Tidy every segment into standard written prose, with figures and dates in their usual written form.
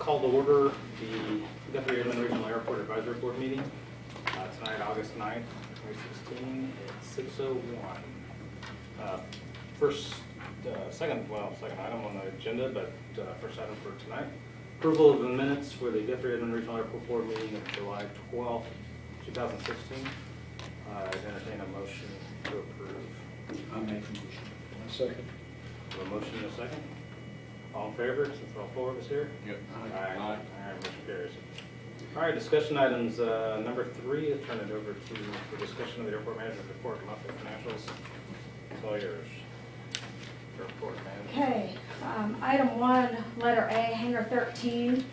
Call to order the Guthrie Edmond Regional Airport Advisory Board meeting tonight, August 9th, 2016 at 6:01. Second item on the agenda, but first item for tonight. Approval of the minutes for the Guthrie Edmond Regional Airport Board meeting of July 12th, 2016. I'd entertain a motion to approve. I'll make a motion. A second. A motion and a second. All in favor, since all four of us here? Yep. Aye. All right, motion carries. All right, discussion items. Number 3, I'll turn it over to the discussion of the airport manager's report, monthly financials. It's all yours. Report, manager. Okay, item 1, letter A, hangar 13,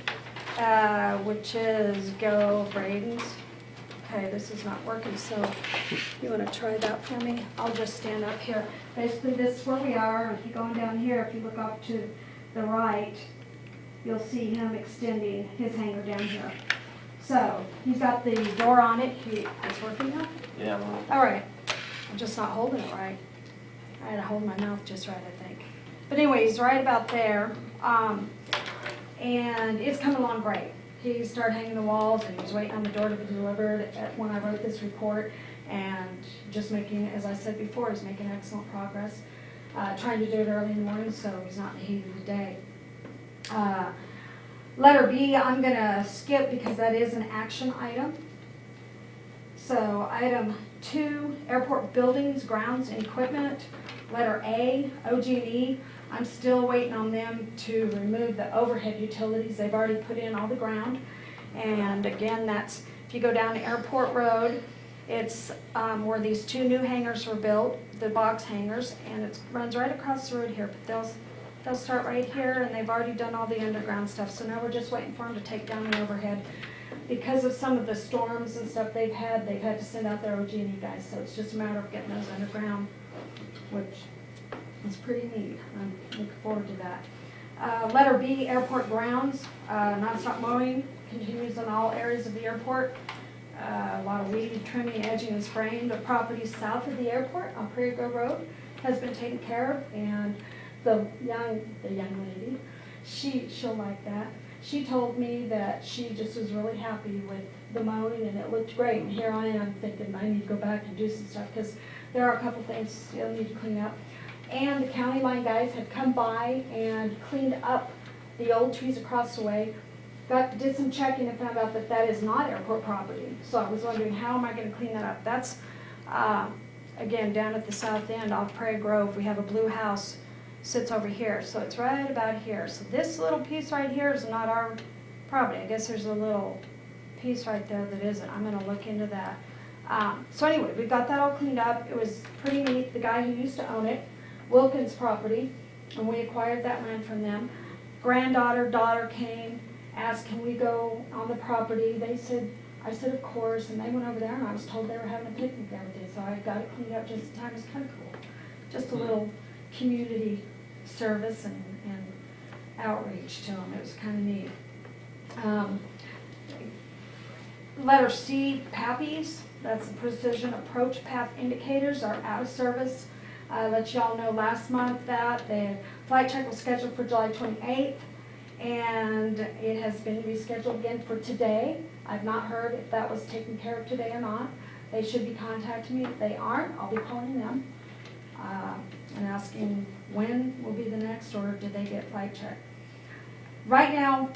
which is Go Braden's. Okay, this is not working, so you want to try that for me? I'll just stand up here. Basically, this is where we are. If you go on down here, if you look off to the right, you'll see him extending his hangar down here. So, he's got the door on it. It's working now? Yeah. All right. I'm just not holding it right. I had to hold my mouth just right, I think. But anyways, right about there. And it's coming along great. He started hanging the walls and he was waiting on the door to be delivered when I wrote this report. And just making, as I said before, he's making excellent progress. Trying to do it early in the morning so he's not in the heat of the day. Letter B, I'm going to skip because that is an action item. So item 2, airport buildings, grounds, and equipment. Letter A, OG&E, I'm still waiting on them to remove the overhead utilities. They've already put in all the ground. And again, that's, if you go down Airport Road, it's where these 2 new hangars were built, the box hangars, and it runs right across the road here. But they'll start right here, and they've already done all the underground stuff. So now we're just waiting for them to take down the overhead. Because of some of the storms and stuff they've had to send out their OG&E guys. So it's just a matter of getting those underground, which is pretty neat. I'm looking forward to that. Letter B, airport grounds. Non-stop mowing continues in all areas of the airport. A lot of weed trimming, edging, and spraying. The property south of the airport on Prairie Grove Road has been taken care of, and the young lady, she'll like that. She told me that she just was really happy with the mowing and it looked great. And here I am thinking I need to go back and do some stuff because there are a couple things still need to clean up. And the county line guys had come by and cleaned up the old trees across the way. Did some checking and found out that that is not airport property. So I was wondering, how am I going to clean that up? That's, again, down at the south end off Prairie Grove. We have a blue house sits over here. So it's right about here. So this little piece right here is not our property. I guess there's a little piece right there that isn't. I'm going to look into that. So anyway, we got that all cleaned up. It was pretty neat. The guy who used to own it, Wilkins property, and we acquired that land from them. Daughter came, asked, can we go on the property? I said, of course, and they went over there, and I was told they were having a picnic there with it, so I got it cleaned up just in time. It's kind of cool. Just a little community service and outreach to them. It was kind of neat. Letter C, PAPIs, that's the precision approach path indicators, are out of service. I let y'all know last month that the flight check was scheduled for July 28th, and it has been rescheduled again for today. I've not heard if that was taken care of today or not. They should be contacting me. If they aren't, I'll be calling them and asking when will be the next, or did they get flight check. Right now,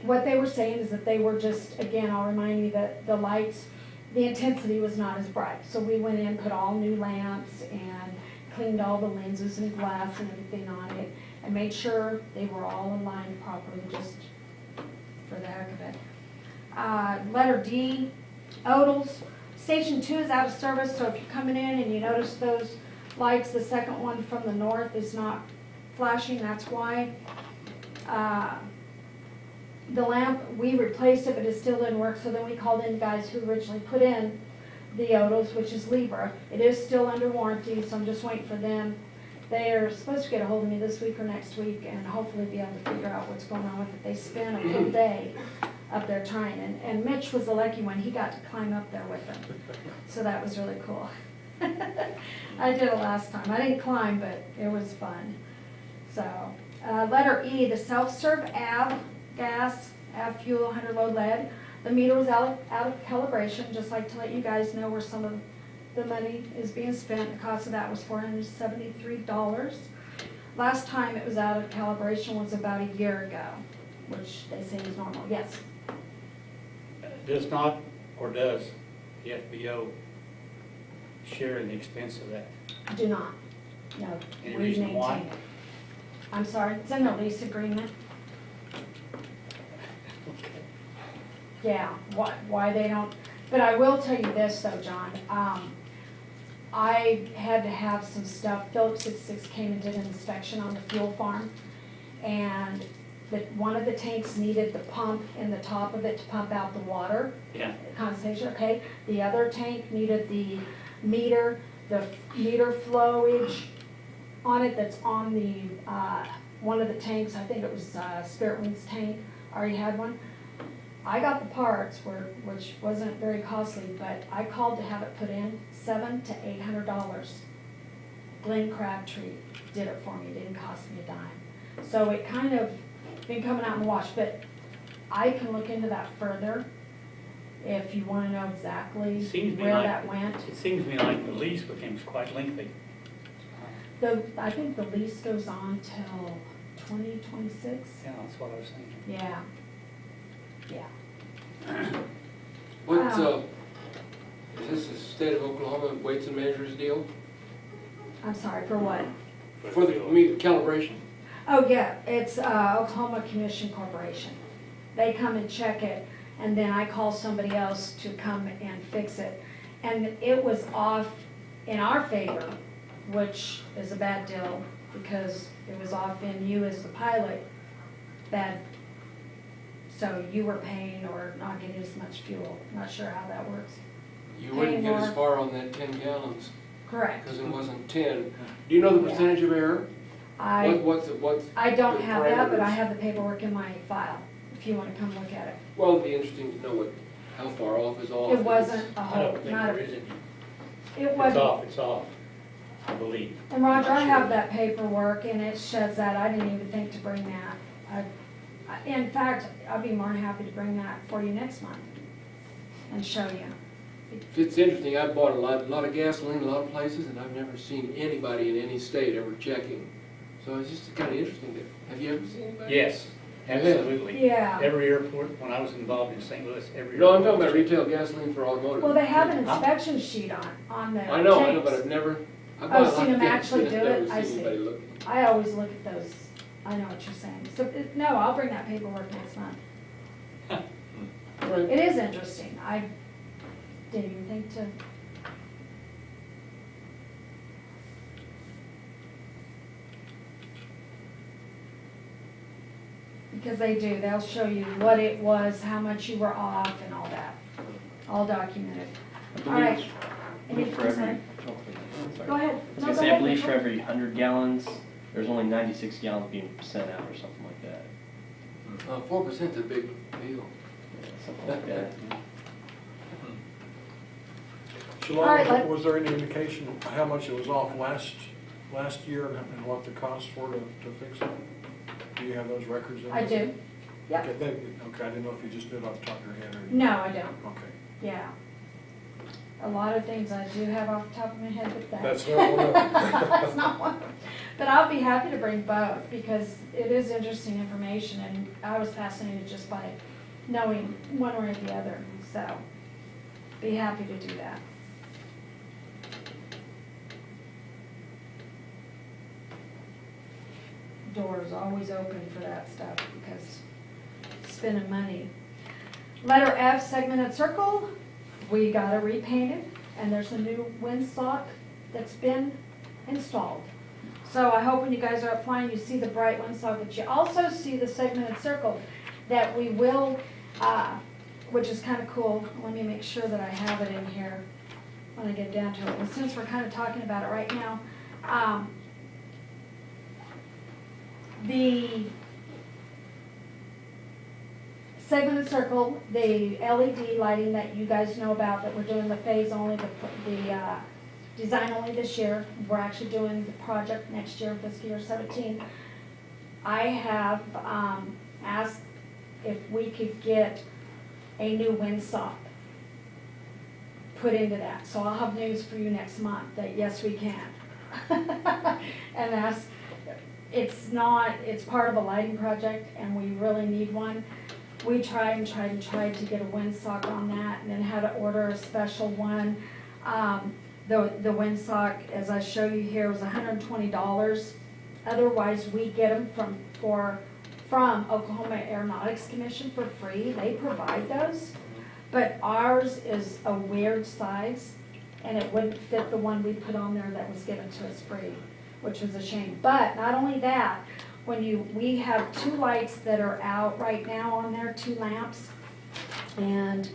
what they were saying is that they were just, again, I'll remind you that the lights, the intensity was not as bright. So we went in, put all new lamps, and cleaned all the lenses and glass and everything on it, and made sure they were all aligned properly, just for the heck of it. Letter D, odals. Station 2 is out of service, so if you're coming in and you notice those lights, the second one from the north is not flashing, that's why. The lamp, we replaced it, but it still didn't work, so then we called in the guys who originally put in the odals, which is Libra. It is still under warranty, so I'm just waiting for them. They are supposed to get a hold of me this week or next week and hopefully be able to figure out what's going on with it. They spent a full day up there trying, and Mitch was the lucky one. He got to climb up there with them, so that was really cool. I did it last time. I didn't climb, but it was fun. So, letter E, the self-serve gas gas, fuel, 100 load lead. The meter was out of calibration, just like to let you guys know where some of the money is being spent. The cost of that was $473. Last time it was out of calibration was about a year ago, which they say is normal. Yes? Does not, or does the FBO share in the expense of that? Do not. No. Any we reason why? maintain it. I'm sorry, it's in the lease agreement. Okay. Yeah, why they don't, but I will tell you this though, John, I had to have some stuff, Phillips 66 came and did an inspection on the fuel farm, and one of the tanks needed the pump in the top of it to pump out the water. Yeah. Condensation, okay, the other tank needed the meter flowage on it that's on the, one of the tanks, I think it was Spirit Wings tank, already had one. I got the parts, which wasn't very costly, but I called to have it put in, $700 to $800. Glenn Crabtree did it for me, it didn't cost me a dime. So it kind of been coming out in the wash, but I can look into that further if you want to know exactly Seems to me where like- that went. It seems to me like the lease became quite lengthy. I think the lease goes on till 2026. Yeah, that's what I was thinking. Yeah. Yeah. What, Wow. is this a state of Oklahoma weights and measures deal? I'm sorry, for what? For the calibration? Oh, yeah, it's Oklahoma Commission Corporation. They come and check it, and then I call somebody else to come and fix it. And it was off in our favor, which is a bad deal, because it was off in you as the pilot, bad. So you were paying or not getting as much fuel. Not sure how that works. You wouldn't get as more. far on that 10 gallons, Correct. because it wasn't 10. Do you know the Yeah. percentage of error? I What's I don't the have that, but I parameters? have the paperwork in my file, if you want to come look at it. Well, it'd be interesting to know how far off is off. It wasn't a I whole, don't think not there a, is any. it It's wasn't. it's off, I believe. And Roger, I Not have sure. that paperwork and it says that. I didn't even think to bring that. In fact, I'll be more than happy to bring that for you next month and show you. It's interesting, I bought a lot of gasoline in a lot of places, and I've never seen anybody in any state ever checking. So it's just kind of interesting. Have you ever seen anybody? Yes, absolutely. Yeah. Every airport, when I was involved in St. Louis, every. No, I'm talking airport- about retail gasoline for automotive. Well, they have an inspection sheet on the I know, but tanks. I've never. Oh, bought a seen lot of them actually gasoline, do I've it? never I seen see. anybody look. I always look at those. I know what you're saying. So, no, I'll bring that paperwork next month. Right. It is interesting. I didn't even think to. Because they do, they'll show you what it was, how much you were off and all that, all documented. All right. Any- For I'm sorry. every, oh, sorry. Go ahead. I was No, gonna go say, I ahead, believe for Michael. every 100 gallons, there's only 96 gallons being sent out or something like that. 4%'s a big deal. Yeah, something like that. All right, let- Shalom, was there any indication of how much it was off last year and what the costs were to fix it? Do you have those records? in I there? do. Yep. Okay, I didn't know if you just did it off the top of your head or. No, I don't. Okay. Yeah. A lot of things I do have off the top of my head, but That's not one of them. That's not one of them. But I'll be happy to bring both, because it is interesting information, and I was fascinated just by knowing one way or the other, so be happy to do that. Doors always open for that stuff, because spending money. Letter F, segmented circle, we got it repainted, and there's a new windsock that's been installed. So I hope when you guys are up flying, you see the bright windsock, but you also see the segmented circle that we will, which is kind of cool. Let me make sure that I have it in here when I get down to it. And since we're kind of talking about it right now, the segmented circle, the LED lighting that you guys know about, that we're doing the phase only, the design only this year. We're actually doing the project next year, fiscal year 17. I have asked if we could get a new windsock put into that. So I'll have news for you next month that yes, we can. And that's, it's part of a lighting project and we really need one. We tried and tried and tried to get a windsock on that and then had to order a special one. The windsock, as I show you here, was $120. Otherwise, we get them from Oklahoma Aeronautics Commission for free. They provide those. But ours is a weird size and it wouldn't fit the one we put on there that was given to us free, which was a shame. But not only that, we have 2 lights that are out right now on there, 2 lamps. And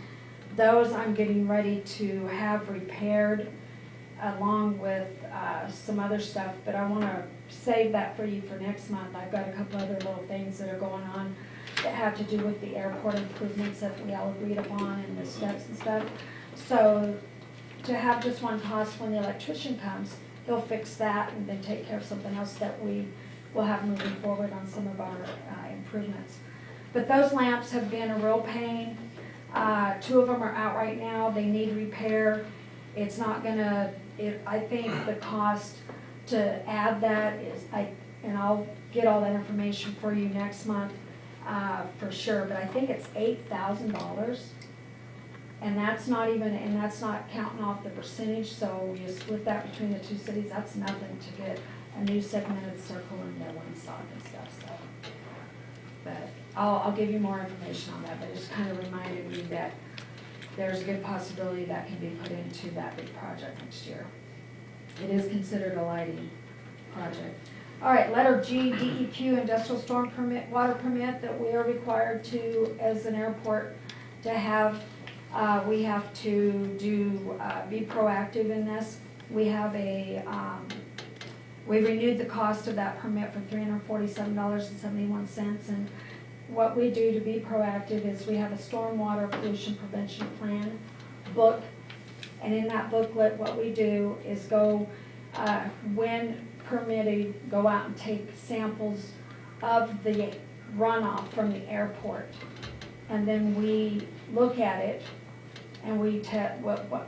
those I'm getting ready to have repaired along with some other stuff, but I want to save that for you for next month. I've got a couple other little things that are going on that have to do with the airport improvements that we all agreed upon and the steps and stuff. So to have just one cost when the electrician comes, he'll fix that and then take care of something else that we will have moving forward on some of our improvements. But those lamps have been a real pain. 2 of them are out right now. They need repair. It's not gonna, I think the cost to add that is, and I'll get all that information for you next month for sure, but I think it's $8,000. And that's not counting off the percentage, so you split that between the 2 cities, that's nothing to get a new segmented circle and their windsock and stuff, so. But I'll give you more information on that, but it just kind of reminded me that there's a good possibility that can be put into that big project next year. It is considered a lighting project. All right, letter G, DEQ, industrial storm permit, water permit that we are required to, as an airport, to have. We have to be proactive in this. We have we renewed the cost of that permit for $347.71, and what we do to be proactive is we have a stormwater pollution prevention plan book, and in that booklet what we do is go, when permitted, go out and take samples of the runoff from the airport, and then we look at it and we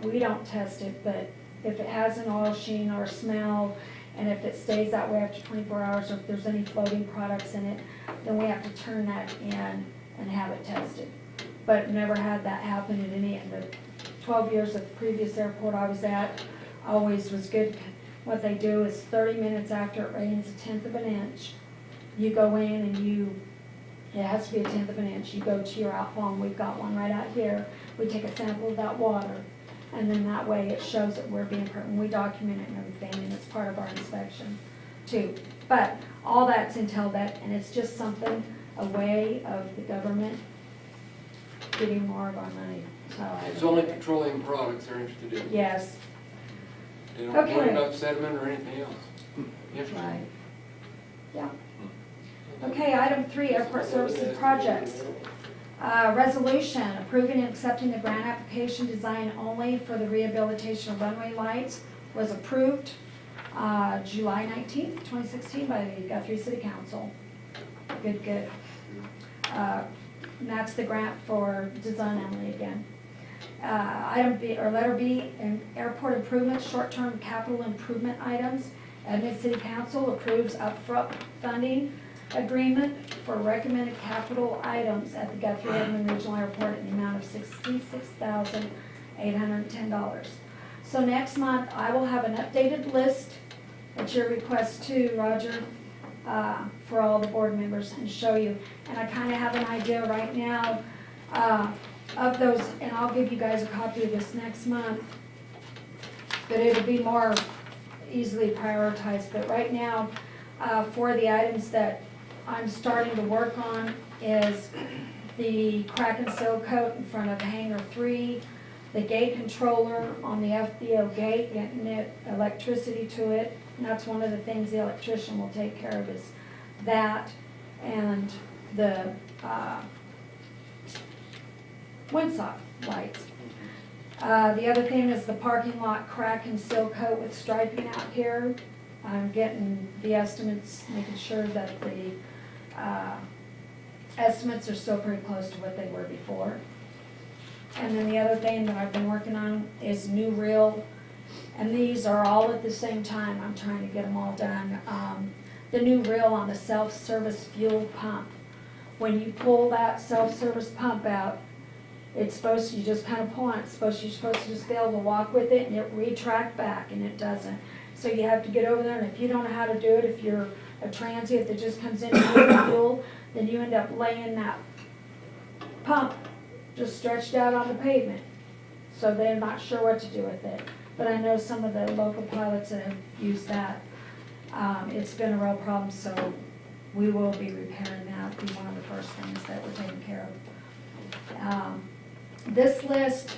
we don't test it, but if it has an oil sheen or smell, and if it stays that way after 24 hours, or if there's any floating products in it, then we have to turn that in and have it tested. But never had that happen in any of the 12 years at the previous airport I was at. Always was good. What they do is 30 minutes after it rains 1/10 of an inch, you go in and it has to be 1/10 of an inch, you go to your outfall, and we've got one right out here. We take a sample of that water, and then that way it shows that we're being, and we document it and everything, and it's part of our inspection too. But all that's until that, and it's just something, a way of the government getting more of our money. So It's only petroleum products they're interested in. yes, They don't worry Okay. about sediment or anything else. Interesting. right. Yeah. Okay, item 3, airport services projects. Resolution approving and accepting the grant application design only for the rehabilitation of runway lights was approved July 19th, 2016 by the Guthrie City Council. Good. And that's the grant for design only again. Item B, or letter B, in airport improvements, short-term capital improvement items. Edmond City Council approves upfront funding agreement for recommended capital items at the Guthrie Edmond Regional Airport in the amount of $66,810. So next month, I will have an updated list at your request too, Roger, for all the board members and show you. And I kind of have an idea right now of those, and I'll give you guys a copy of this next month, but it'll be more easily prioritized. But right now, for the items that I'm starting to work on is the crack and seal coat in front of hangar 3, the gate controller on the FBO gate, getting it electricity to it, and that's one of the things the electrician will take care of is that, and the windsock lights. The other thing is the parking lot crack and seal coat with striping out here. I'm getting the estimates, making sure that the estimates are still pretty close to what they were before. And then the other thing that I've been working on is new reel, and these are all at the same time, I'm trying to get them all done. The new reel on the self-service fuel pump. When you pull that self-service pump out, it's supposed to, you just kind of pull on it, you're supposed to just be able to walk with it and it retract back, and it doesn't. So you have to get over there, and if you don't know how to do it, if you're a transient that just comes in and gets fuel, then you end up laying that pump just stretched out on the pavement. So they're not sure what to do with it. But I know some of the local pilots that have used that. It's been a real problem, so we will be repairing that, be one of the first things that we're taking care of. This list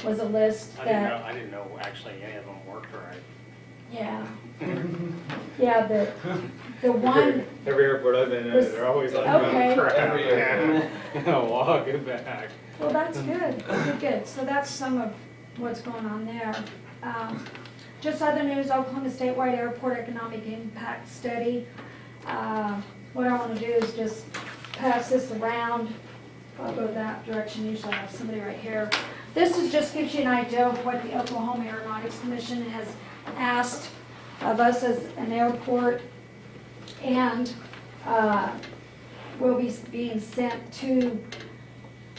was a list that, I didn't know actually any of them worked right. yeah. Yeah, the one, Every airport I've been in, they're always like, Okay. oh crap. Every airport. Yeah. Walk it back. well, that's good, good. So that's some of what's going on there. Just other news, Oklahoma Statewide Airport Economic Impact Study. What I want to do is just pass this around. I'll go that direction, usually I have somebody right here. This is just gives you an idea of what the Oklahoma Aeronautics Commission has asked of us as an airport, and will be being sent to,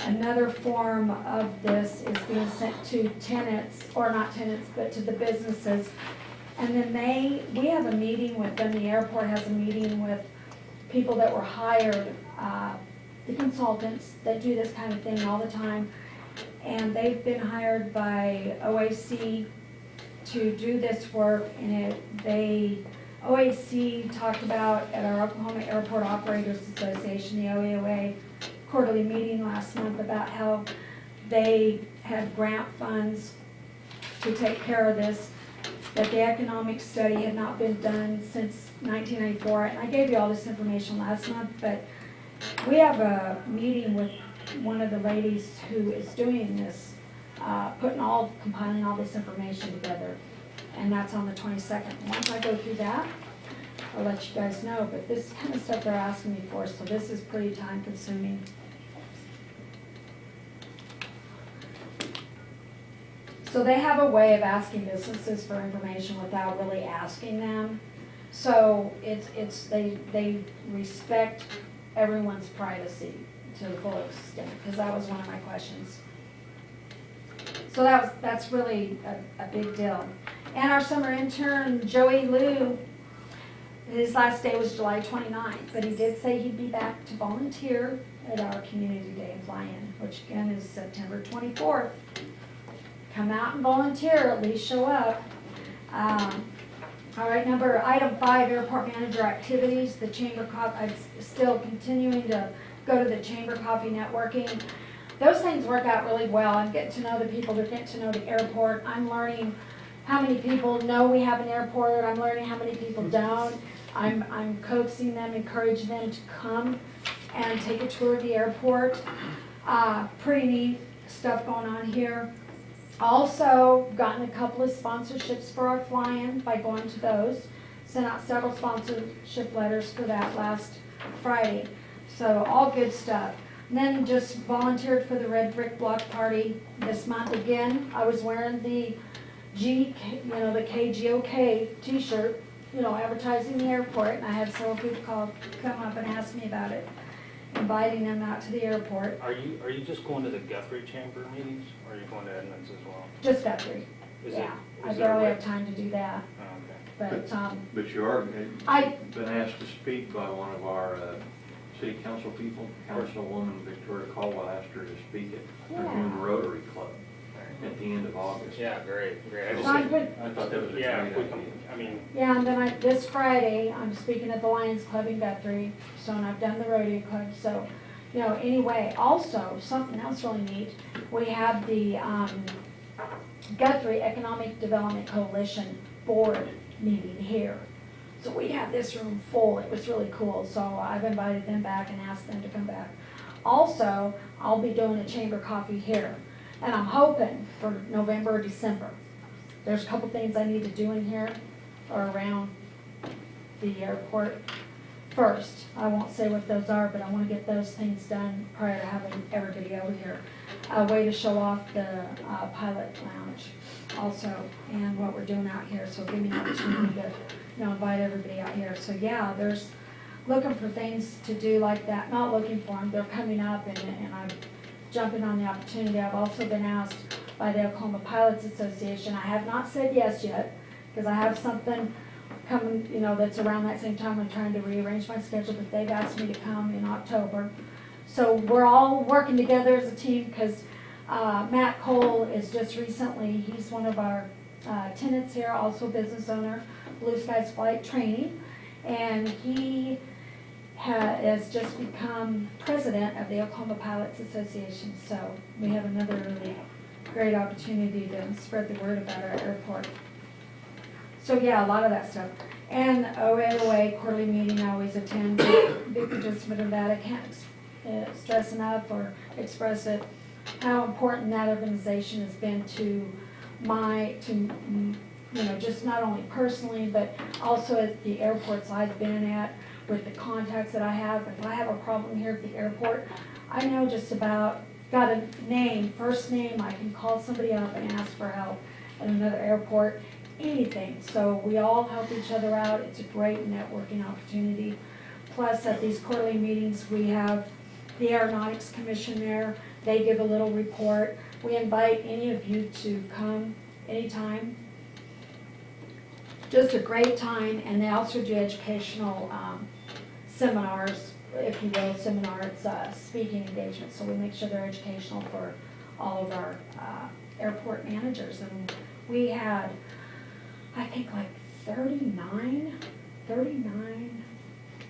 another form of this is being sent to tenants, or not tenants, but to the businesses. And then we have a meeting with them, the airport has a meeting with people that were hired, the consultants that do this kind of thing all the time. And they've been hired by OAC to do this work, and OAC talked about at our Oklahoma Airport Operators Association, the OAOA, quarterly meeting last month about how they had grant funds to take care of this, that the economic study had not been done since 1994. And I gave you all this information last month, but we have a meeting with one of the ladies who is doing this, compiling all this information together, and that's on the 22nd. Once I go through that, I'll let you guys know, but this is kind of stuff they're asking me for, so this is pretty time consuming. So they have a way of asking businesses for information without really asking them. So they respect everyone's privacy to the full extent, because that was one of my questions. So that's really a big deal. And our summer intern, Joey Liu, his last day was July 29th, but he did say he'd be back to volunteer at our Community Day in Fly-In, which again is September 24th. Come out and volunteer, at least show up. All right, item 5, airport manager activities. The chamber I'm still continuing to go to the chamber coffee networking. Those things work out really well. I'm getting to know the people, they're getting to know the airport. I'm learning how many people know we have an airport. I'm learning how many people don't. I'm coaxing them, encouraging them to come and take a tour of the airport. Pretty neat stuff going on here. Also gotten a couple of sponsorships for our fly-in by going to those. Sent out several sponsorship letters for that last Friday. So all good stuff. And then just volunteered for the Red Brick Block Party this month again. I was wearing the the KGOK t-shirt, advertising the airport, and I had several people come up and ask me about it, inviting them out to the airport. Are you just going to the Guthrie chamber meetings, or are you going to Edmonds as well? Just Guthrie. Yeah, I barely have time to do that, Oh, okay. but, But you are, I- been asked to speak by one of our city council people, Councilwoman Victoria Caldwell asked her to speak at our Yeah. new Rotary Club at the end of August. Yeah, great. I just So I'm think, good. I thought that was a great yeah, idea. if we can, I mean, Yeah, and then this Friday, I'm speaking at the Lions Club in Guthrie, so, and I've done the Rotary Club, so, anyway, also, something else really neat, we have the Guthrie Economic Development Coalition Board meeting here. So we have this room full, it was really cool, so I've invited them back and asked them to come back. Also, I'll be doing a chamber coffee here, and I'm hoping for November or December. There's a couple things I need to do in here or around the airport, first. I won't say what those are, but I want to get those things done prior to having everybody over here. A way to show off the pilot lounge also and what we're doing out here. So give me an opportunity to, invite everybody out here. So yeah, there's looking for things to do like that. Not looking for them, they're coming up, and I'm jumping on the opportunity. I've also been asked by the Oklahoma Pilots Association. I have not said yes yet, because I have something coming, that's around that same time. I'm trying to rearrange my schedule, but they've asked me to come in October. So we're all working together as a team, because Matt Cole is just recently, he's one of our tenants here, also business owner, Blue Skies Flight Training, and he has just become president of the Oklahoma Pilots Association. So we have another really great opportunity to spread the word about our airport. So yeah, a lot of that stuff. And OAOA quarterly meeting, I always attend, big participant in that. I can't stress enough or express it, how important that organization has been to just not only personally, but also at the airports I've been at, with the contacts that I have. If I have a problem here at the airport, I know just about, got a name, first name, I can call somebody up and ask for help at another airport, anything. So we all help each other out. It's a great networking opportunity. Plus, at these quarterly meetings, we have the Aeronautics Commission there. They give a little report. We invite any of you to come anytime. Just a great time, and they also do educational seminars, if you will, speaking engagements. So we make sure they're educational for all of our airport managers. And we had, I think, like 39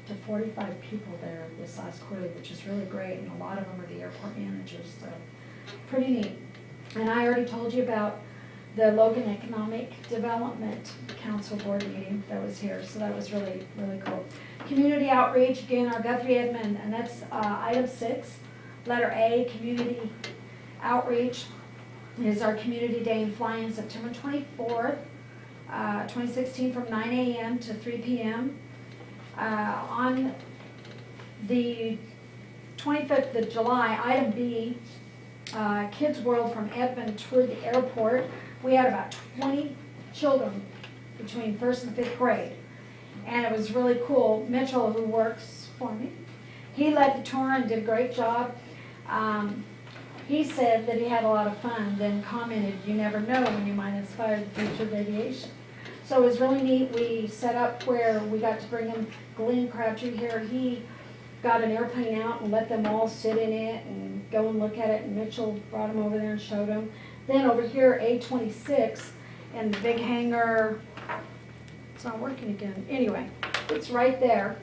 to 45 people there this last quarter, which is really great, and a lot of them are the airport managers, so pretty neat. And I already told you about the Logan Economic Development Council Board meeting that was here, so that was really, really cool. Community outreach, again, our Guthrie, Edmond, and that's item 6, letter A, community outreach is our community day in flying September 24th, 2016 from 9 a.m. to 3 p.m. On the 25th of July, item B, Kids World from Edmond toured the airport. We had about 20 children between 1st and 5th grade, and it was really cool. Mitchell, who works for me, he led the tour and did a great job. He said that he had a lot of fun, then commented, "You never know when you might inspire the future of aviation." So it was really neat. We set up where we got to bring in Glenn Crabtree here. He got an airplane out and let them all sit in it and go and look at it, and Mitchell brought him over there and showed him. Then over here, A26, and the big hangar, it's not working again. Anyway, it's right there.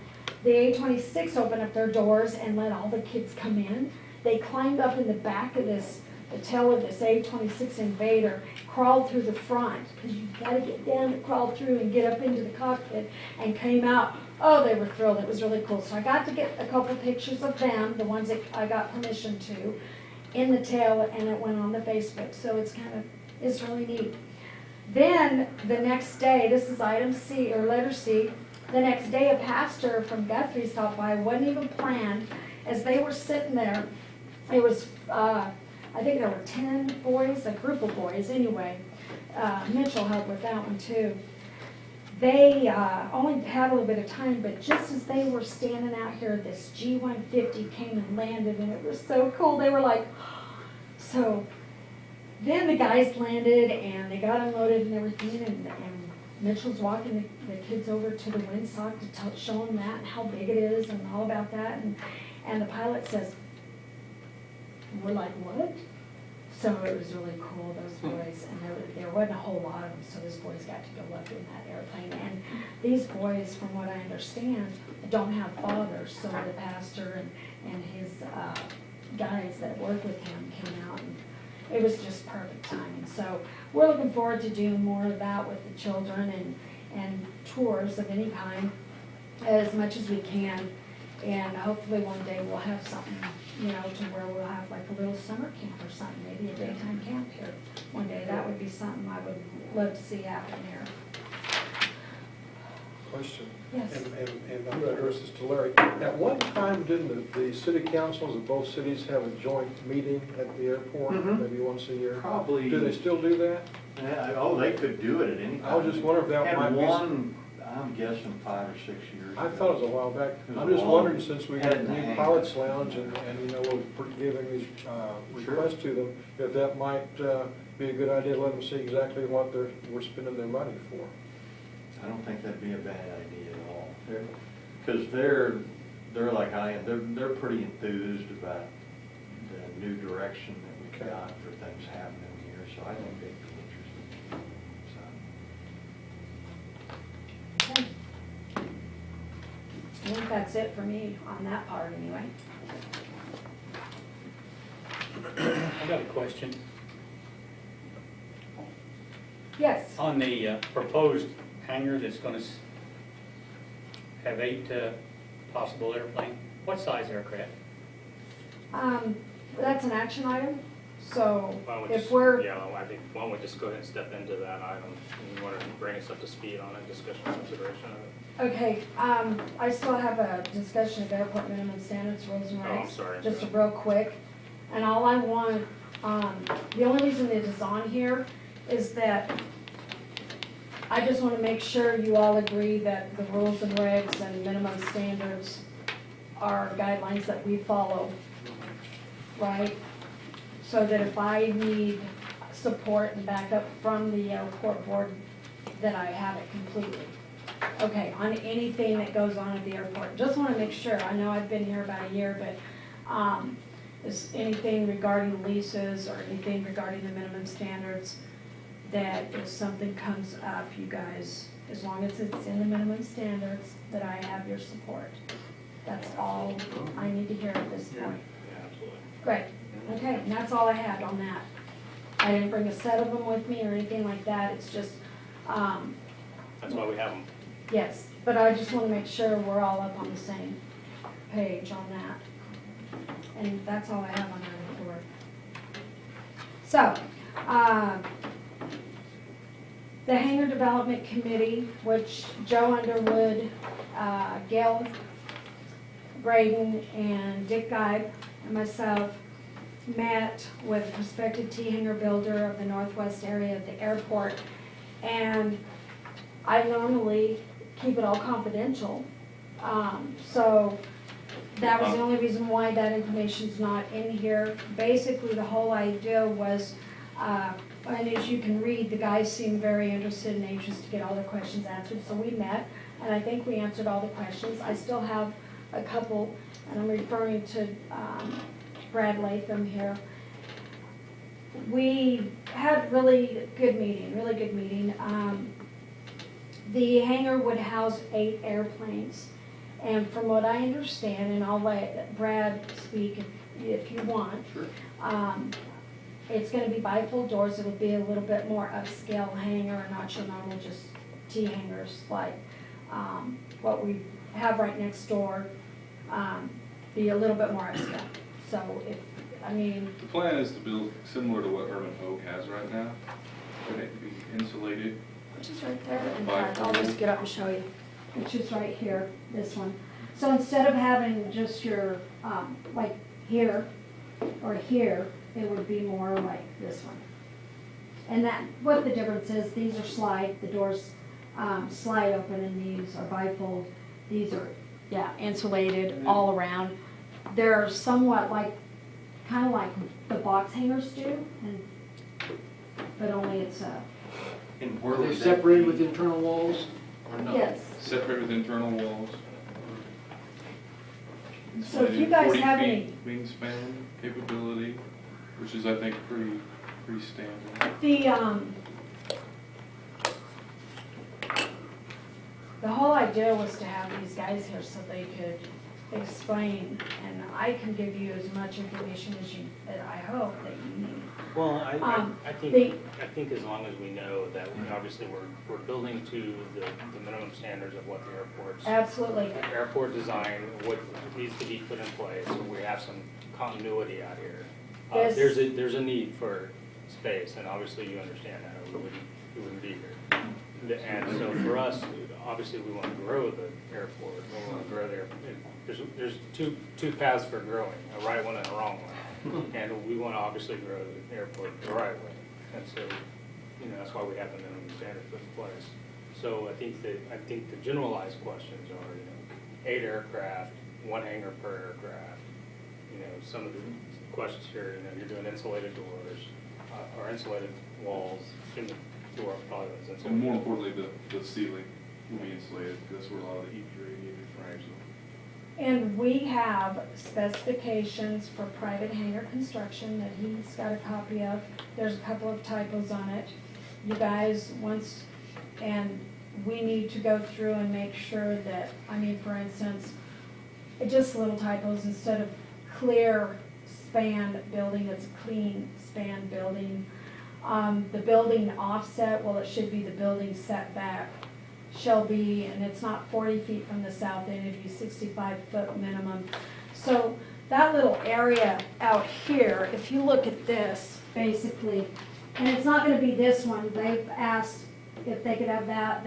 The A26 opened up their doors and let all the kids come in. They climbed up in the back of the tail of this A26 Invader, crawled through the front, because you've got to get down to crawl through and get up into the cockpit, and came out. Oh, they were thrilled. It was really cool. So I got to get a couple pictures of them, the ones that I got permission to, in the tail, and it went on the Facebook. So it's really neat. Then the next day, this is item C, or letter C, the next day a pastor from Guthrie stopped by, wasn't even planned. As they were sitting there, it was, I think there were 10 boys, a group of boys anyway. Mitchell helped with that one too. They only had a little bit of time, but just as they were standing out here, this G-150 came and landed, and it was so cool. They were like, so then the guys landed, and they got unloaded and everything, and Mitchell's walking the kids over to the windsock to show them that and how big it is and all about that. And the pilot says, and we're like, what? So it was really cool, those boys, and there wasn't a whole lot of them, so those boys got to go up in that airplane. And these boys, from what I understand, don't have fathers, so the pastor and his guys that work with him came out, and it was just perfect timing. So we're looking forward to doing more of that with the children and tours of any kind as much as we can. And hopefully one day we'll have something, to where we'll have like a little summer camp or something, maybe a daytime camp here one day. That would be something I would love to see happen here. Question. Yes. And I'm gonna address this to Larry. At one time, didn't the city councils of both cities have a joint meeting at the airport, Mhm. maybe once a year? Probably. Do they still do that? Yeah, oh, they could do it at any time. I was just wondering if that Had might be. one, I'm guessing 5 or 6 years I ago. thought it was a while back. It was I'm a just long- wondering, since we had got it in the the new hang. pilots lounge and, you know, we're giving these requests to them, if that might be a good idea to let them see exactly what we're spending their money for. I don't think that'd be a bad idea at all. Because they're like I am, they're pretty enthused about the new direction that we've Okay. got for things happening here, so I think they'd be interested. So, Okay. I think that's it for me on that part anyway. I got a question. Yes. On the proposed hangar that's gonna have 8 possible airplane, what size aircraft? That's an action item, so Why don't we if just- we're, Yeah, well, I think, why don't we just go ahead and step into that item? You want to bring us up to speed on it, discussion and consideration of it? okay, I still have a discussion of airport minimum standards, rules and Oh, I'm regs. sorry. Just real quick, and all I want, the only reason it is on here is that I just want to make sure you all agree that the rules and regs and minimum standards are guidelines that we follow, right? So that if I need support and backup from the airport board, that I have it completely. Okay, on anything that goes on at the airport, just want to make sure, I know I've been here about a year, but is anything regarding leases or anything regarding the minimum standards, that if something comes up, you guys, as long as it's in the minimum standards, that I have your support. That's all I need to hear at this point. Yeah, absolutely. Great, okay, and that's all I had on that. I didn't bring a set of them with me or anything like that, it's just, That's why we have them. yes, but I just wanna make sure we're all up on the same page on that. And that's all I have on that report. So, the Hangar Development Committee, which Joe Underwood, Gail Braden, and Dick Geib, and myself met with a prospective T-hangar builder of the northwest area of the airport. And I normally keep it all confidential. So that was the only reason why that information's not in here. Basically, the whole idea was, and as you can read, the guys seemed very interested and anxious to get all their questions answered. So we met, and I think we answered all the questions. I still have a couple, and I'm referring to Brad Latham here. We had really good meeting. The hangar would house 8 airplanes. And from what I understand, and I'll let Brad speak if you want. Sure. It's gonna be bifold doors, it'll be a little bit more upscale hangar, not your normal just T-hangars like what we have right next door, be a little bit more upscale. So if, I mean, The plan is to build similar to what Urban Oak has right now, and it can be insulated. which is right there, in fact, I'll just get up and show you, which is right here, this one. So instead of having just your, like here or here, it would be more like this one. And that, what the difference is, these are the doors slide open, and these are bifold. These are, yeah, insulated all around. They're somewhat like, kind of like the box hangers do, but only it's a, and where Are they would that separated be? with internal walls or no? yes. Separate with internal walls. So if you guys 40 have feet any- wingspan capability, which is, I think, pretty standard. The whole idea was to have these guys here so they could explain, and I can give you as much information as I hope that you need. Well, I they- think as long as we know that obviously we're building to the minimum standards of what the airport's Absolutely. airport design, what needs to be put in place, so we have some continuity out here. This- There's a need for space, and obviously you understand that, or we wouldn't be here. And so for us, obviously, we want to grow the airport, we want to grow the airport. There's two paths for growing, a right one and a wrong one. And we want to obviously grow the airport the right way. And so, that's why we have the minimum standards put in place. So I think the generalized questions are, 8 aircraft, 1 hangar per aircraft. Some of the questions here, you're doing insulated doors, or insulated walls, assume the door probably was insulated. And more importantly, the ceiling will be insulated, because that's where a lot of the heat radiated frames are. And we have specifications for private hangar construction that he's got a copy of. There's a couple of typos on it. You guys, and we need to go through and make sure that, for instance, just little typos, instead of clear span building, it's a clean span building. The building offset, well, it should be the building setback shall be, and it's not 40 feet from the south end, it'd be 65-foot minimum. So that little area out here, if you look at this, basically, and it's not gonna be this one, they've asked if they could have that.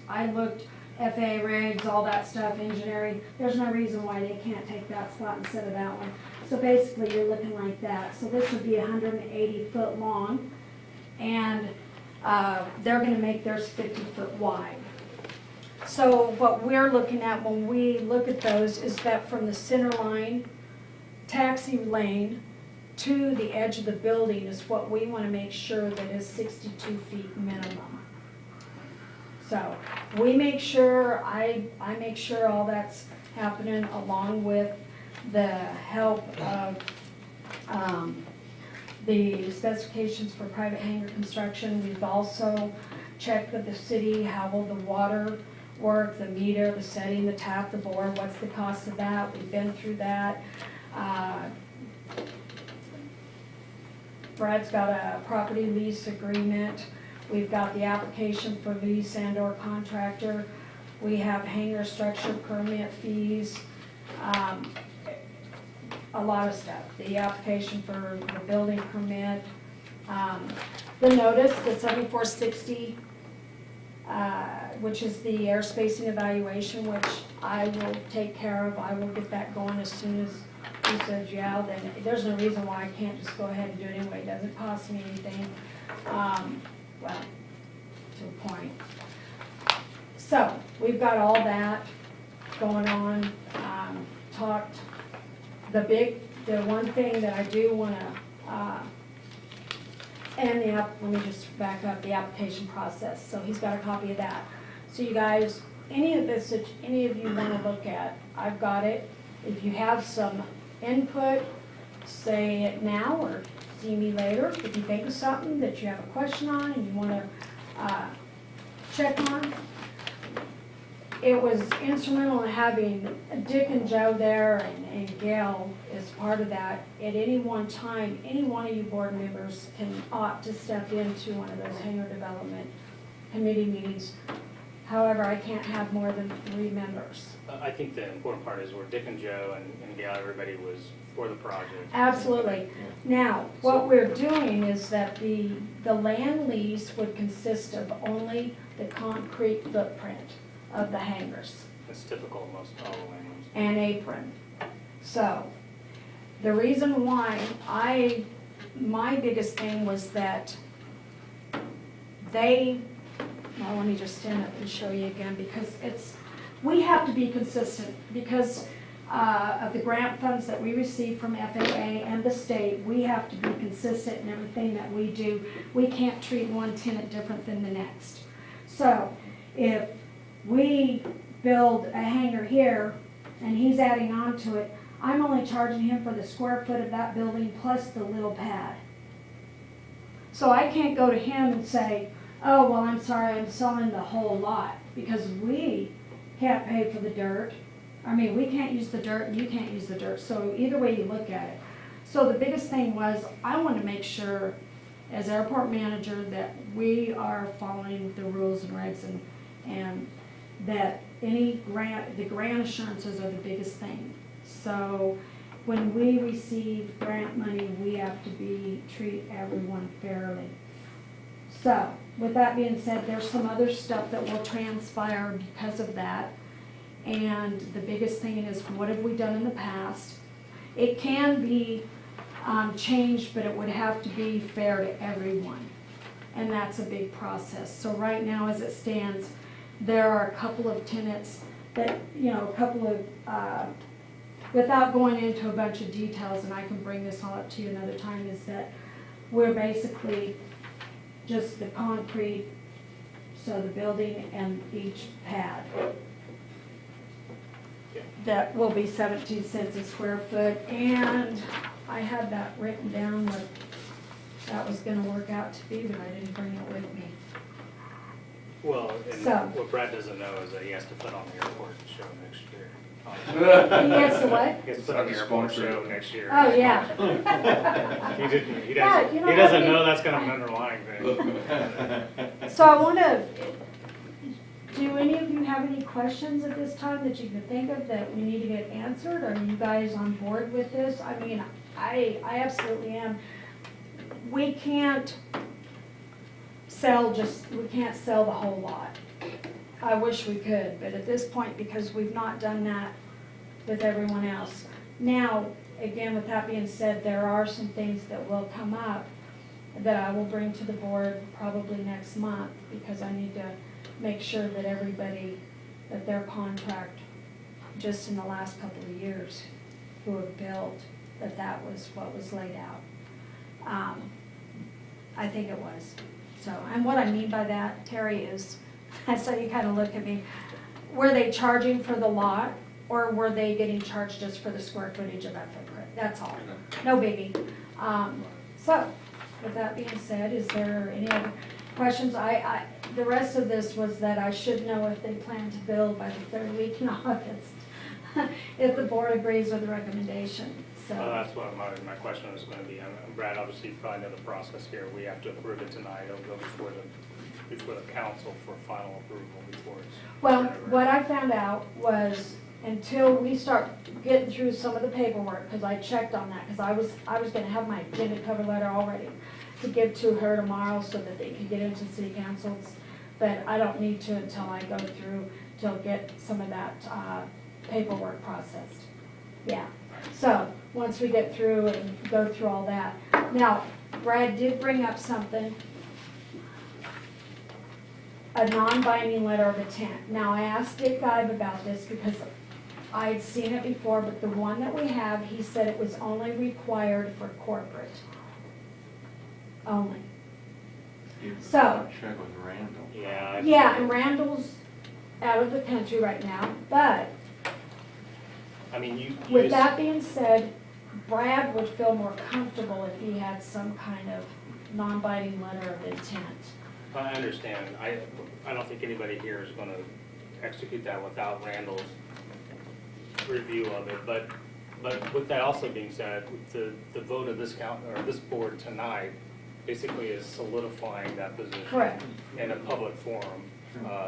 I looked, FAA rigs, all that stuff, engineering, there's no reason why they can't take that spot instead of that one. So basically, you're looking like that. So this would be 180 foot long, and they're gonna make theirs 50 foot wide. So what we're looking at when we look at those is that from the center line, taxi lane, to the edge of the building is what we want to make sure that is 62 feet minimum. So we make sure, I make sure all that's happening, along with the help of the specifications for private hangar construction. We've also checked with the city, how will the water work, the meter, the setting, the tap, the bore, what's the cost of that? We've been through that. Brad's got a property lease agreement. We've got the application for lease and or contractor. We have hangar structure permit fees, a lot of stuff. The application for the building permit, the notice, the 7460, which is the airspace evaluation, which I will take care of. I will get that going as soon as he says, yeah, then there's no reason why I can't just go ahead and do it anyway. It doesn't cost me anything. Well, to a point. So we've got all that going on. Talked, the one thing that I do want to, let me just back up, the application process. So he's got a copy of that. So you guys, any of this that any of you want to look at, I've got it. If you have some input, say it now or see me later. If you think of something that you have a question on and you want to check on. It was instrumental in having Dick and Joe there, and Gail is part of that. At any one time, any one of you board members can opt to step into one of those hangar development committee meetings. However, I can't have more than 3 members. I think the important part is where Dick and Joe and Gail, everybody was for the project. Absolutely. Now, what we're doing is that the land lease would consist of only the concrete footprint of the hangars. That's typical of most all the languages. And apron. So, the reason why my biggest thing was that well, let me just stand up and show you again, because we have to be consistent because of the grant funds that we receive from FAA and the state. We have to be consistent in everything that we do. We can't treat one tenant different than the next. So, if we build a hangar here and he's adding on to it, I'm only charging him for the square foot of that building plus the little pad. So I can't go to him and say, oh, well, I'm sorry, I'm selling the whole lot, because we can't pay for the dirt. I mean, we can't use the dirt and you can't use the dirt. So either way you look at it. So the biggest thing was, I want to make sure as airport manager that we are following the rules and regs, and that the grant assurances are the biggest thing. So when we receive grant money, we have to treat everyone fairly. So with that being said, there's some other stuff that will transpire because of that. And the biggest thing is, what have we done in the past? It can be changed, but it would have to be fair to everyone. And that's a big process. So right now, as it stands, there are a couple of tenants that, a couple of, without going into a bunch of details, and I can bring this all up to you another time, is that we're basically just the concrete, so the building and each pad. That will be 17 cents a square foot, and I had that written down what that was gonna work out to be, but I didn't bring it with me. Well, and So- what Brad doesn't know is that he has to put on the airport show next year. He has to what? He has to put on the airport show next year. Oh, yeah. He didn't, he Yeah, doesn't, you know he doesn't what? know that's kind of an underlying thing. So I wanna, do any of you have any questions at this time that you can think of that we need to get answered? Are you guys on board with this? I mean, I absolutely am. We can't we can't sell the whole lot. I wish we could, but at this point, because we've not done that with everyone else. Now, again, with that being said, there are some things that will come up that I will bring to the board probably next month, because I need to make sure that everybody, that their contract, just in the last couple of years, who have built, that was what was laid out. I think it was. So, and what I mean by that, Terry, is, so you kind of look at me, were they charging for the lot, or were they getting charged just for the square footage of that footprint? That's all. No biggie. So, with that being said, is there any other questions? The rest of this was that I should know if they plan to build by the third week in August, if the board agrees with the recommendation. So. That's what my question was gonna be. Brad, obviously, you probably know the process here. We have to approve it tonight. It'll go before the council for final approval before it's. Well, what I found out was, until we start getting through some of the paperwork, because I checked on that, because I was gonna have my agenda cover letter all ready to give to her tomorrow so that they could get into city councils, but I don't need to until I go through, till get some of that paperwork processed. Yeah, so, once we get through and go through all that. Now, Brad did bring up something, a non-binding letter of intent. Now, I asked Dick Geib about this because I'd seen it before, but the one that we have, he said it was only required for corporate. Only. So- Check with Randall. Yeah. Yeah, and Randall's out of the country right now, but I mean, you with just- that being said, Brad would feel more comfortable if he had some kind of non-binding letter of intent. I understand. I don't think anybody here is gonna execute that without Randall's review of it, but with that also being said, the vote of this this board tonight basically is solidifying that position. Correct. In a public forum.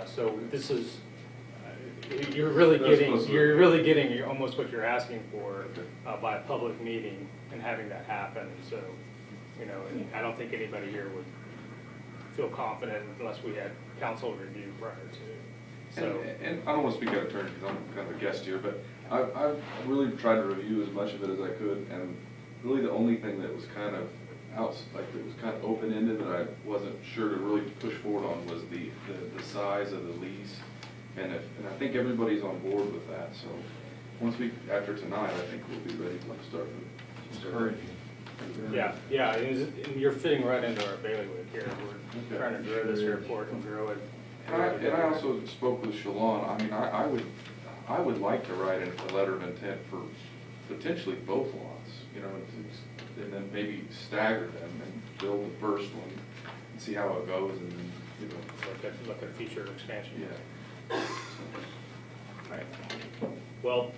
So this is, you're really getting almost what you're asking for by a public meeting and having that happen. So, and I don't think anybody here would feel confident unless we had council review prior to. So, And I don't want to speak out of turn because I'm kind of a guest here, but I've really tried to review as much of it as I could, and really the only thing that was kind of that was kind of open-ended that I wasn't sure to really push forward on was the size of the lease. And I think everybody's on board with that, so once after tonight, I think we'll be ready to start. yeah, and you're fitting right into our bailiwick here. We're trying to grow this airport and grow it. And I also spoke with Shalon. I mean, I would like to write a letter of intent for potentially both lots, and then maybe stagger them and build the first one and see how it goes, and then, Look at future expansion. yeah. Right. Well,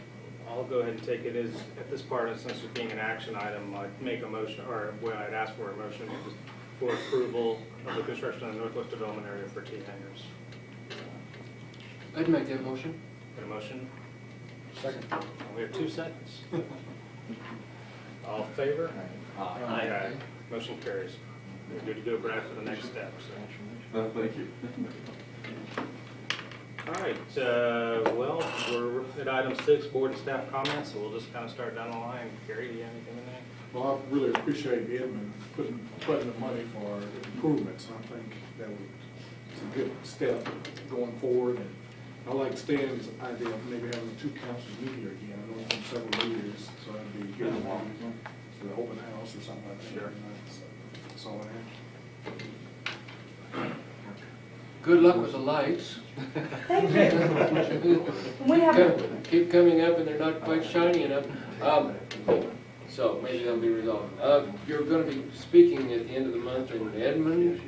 I'll go ahead and take it as, at this part, since it being an action item, I'd make a motion, or I'd ask for a motion for approval of the construction of the Northwest Development Area for T-hangers. I'd make that motion. Got a motion? Second. We have 2 seconds. All in favor? Aye. Motion carries. You're good to go, Brad, for the next step, so. Thank you. All right, well, we're at item 6, board and staff comments, so we'll just kind of start down the line. Gary, do you have anything in there? Well, I really appreciate Edmond putting the money for improvements. I think that it's a good step going forward. And I like Stan's idea of maybe having the two councils meet here again. I know it's been several years, so that'd be good for the open house or something like that. Sure. That's all I have. Good luck with the lights. Thank you. We have, Keep coming up and they're not quite shiny enough. So maybe they'll be resolved. You're gonna be speaking at the end of the month in Edmond.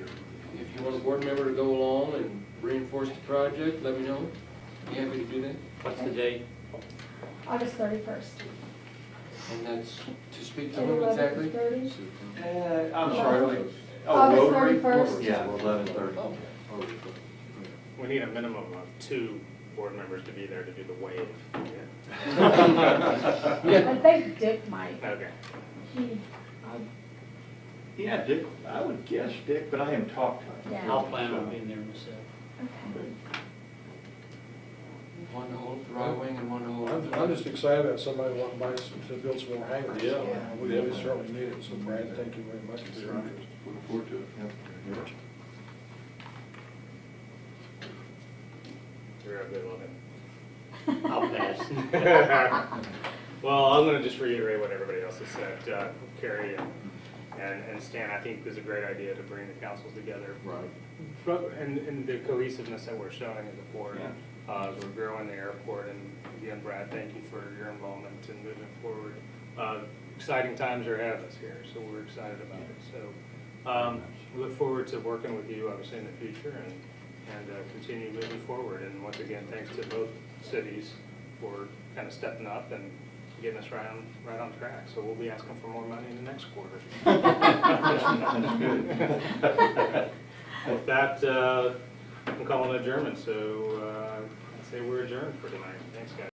If you want a board member to go along and reinforce the project, let me know. Be happy to do that. What's the date? August 31st. And that's to speak to them exactly? 30? I'm sorry. August 31st. Yeah, 11:30. Oh. We need a minimum of 2 board members to be there to do the wave. I think Dick might. Okay. Yeah, Dick, I would guess Dick, but I haven't talked to him. Yeah. I'll plan on being there myself. Okay. One to hold the right wing and one to hold. I'm just excited that somebody want to buy us to build some more hangars. Yeah. We certainly need it, so Brad, thank you very much for your interest. Looking forward to it. You're a good one. I'll pass. Well, I'm gonna just reiterate what everybody else has said. Carrie and Stan, I think is a great idea to bring the councils together. Right. And the cohesiveness that we're showing as a board, as we're growing the airport. And again, Brad, thank you for your involvement in moving forward. Exciting times are ahead of us here, so we're excited about it. So we look forward to working with you, obviously, in the future and continue moving forward. And once again, thanks to both cities for kind of stepping up and getting us right on track. So we'll be asking for more money in the next quarter. With that, I'm calling adjournment. So I'd say we're adjourned for tonight. Thanks, guys.